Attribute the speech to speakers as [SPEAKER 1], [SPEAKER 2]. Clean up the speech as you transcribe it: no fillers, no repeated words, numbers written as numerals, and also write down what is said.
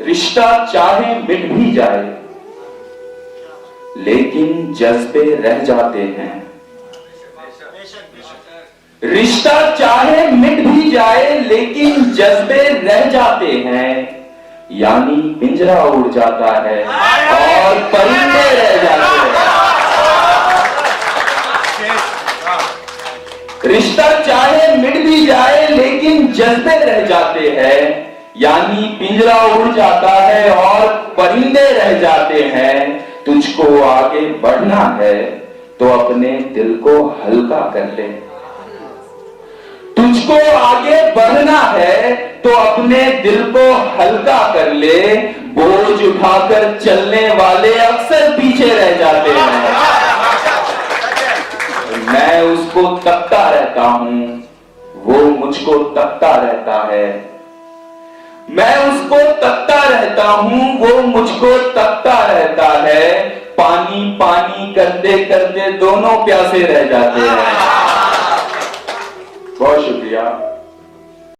[SPEAKER 1] रिश्ता चाहे मिट भी जाए लेकिन जज्बे रह जाते हैं। रिश्ता चाहे मिट भी जाए लेकिन जज्बे रह जाते हैं, यानी पिंजरा उड़ जाता है और परिंदे रह जाते हैं। रिश्ता चाहे मिट भी जाए लेकिन जज्बे रह जाते हैं, यानी पिंजरा उड़ जाता है और परिंदे रह जाते हैं। तुझको आगे बढ़ना है तो अपने दिल को हल्का कर ले। तुझको आगे बढ़ना है तो अपने दिल को हल्का कर ले। बोझ उठाकर चलने वाले अक्सर पीछे रह जाते हैं। मैं उसको तकता रहता हूं, वो मुझको तकता रहता है। मैं उसको तकता रहता हूं, वो मुझको तकता रहता है। पानी पानी करते करते दोनों प्यासे रह जाते हैं।